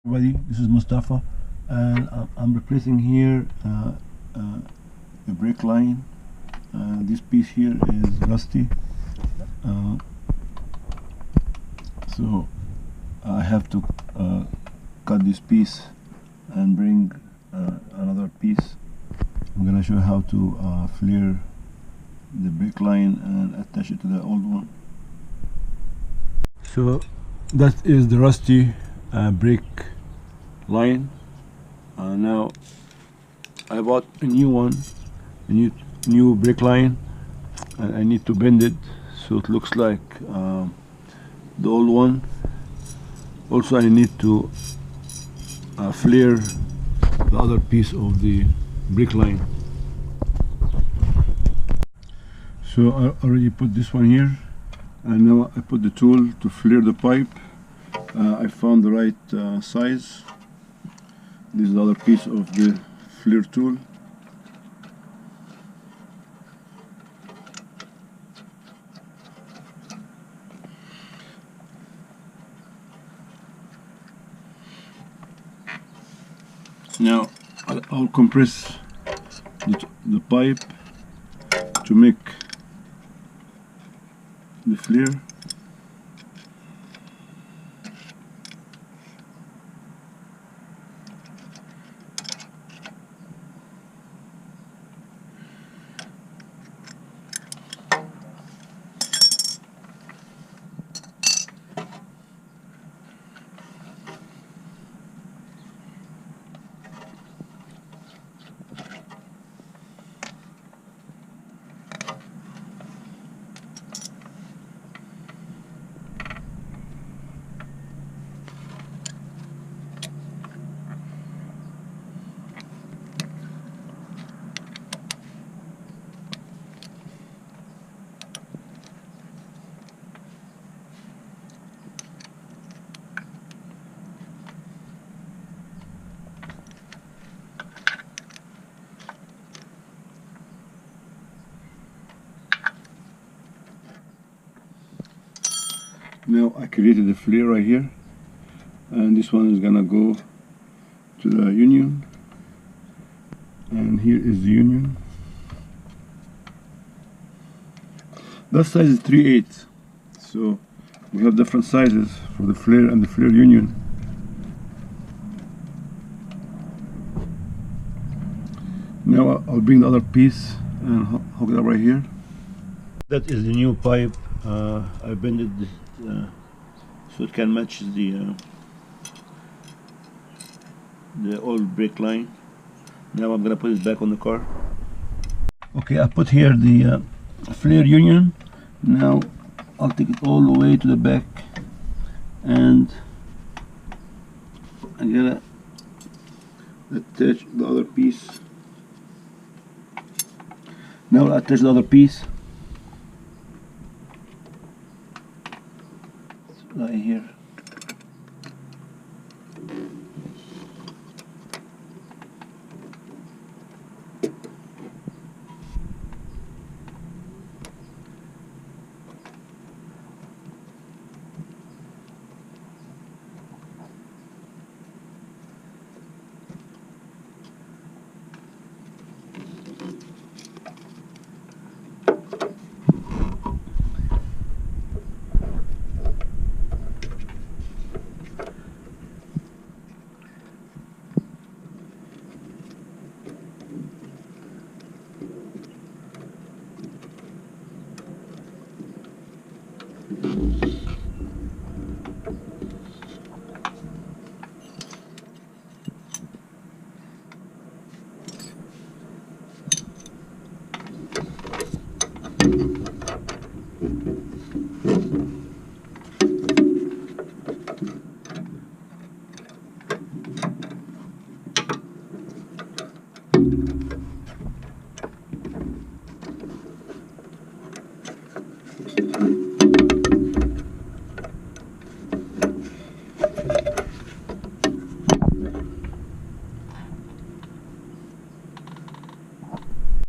Everybody, this is Mustafa, and I'm replacing here a brake line. This piece here is rusty, so I have to cut this piece and bring another piece. I'm gonna show you how to flare the brake line and attach it to the old one. So that is the rusty brake line. Now I bought a new one, a new brake line, and I need to bend it so it looks like the old one. Also, I need to flare the other piece of the brake line. So I already put this one here, and now I put the tool to flare the pipe. I found the right size. This is the other piece of the flare tool. Now I'll compress the pipe to make the flare. Now I created a flare right here, and this one is gonna go to the union, and here is the union. That size is 3/8, so we have different sizes for the flare and the flare union. Now I'll bring the other piece and hook it up right here. That is the new pipe. I bended it so it can match the old brake line. Now I'm gonna put it back on the car. Okay, I put here the flare union. Now I'll take it all the way to the back, and I'm gonna attach the other piece. Now I'll attach the other piece right here.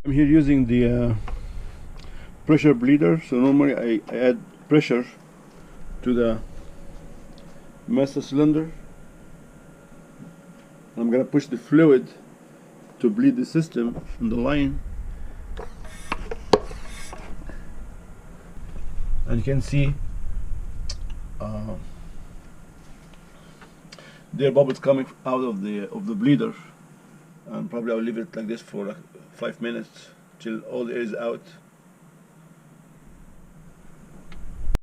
I'm here using the pressure bleeder. So normally I add pressure to the master cylinder, I'm gonna push the fluid to bleed the system in the line, and you can see there are bubbles coming out of the bleeder, and probably I'll leave it like this for like 5 minutes till all the air is out.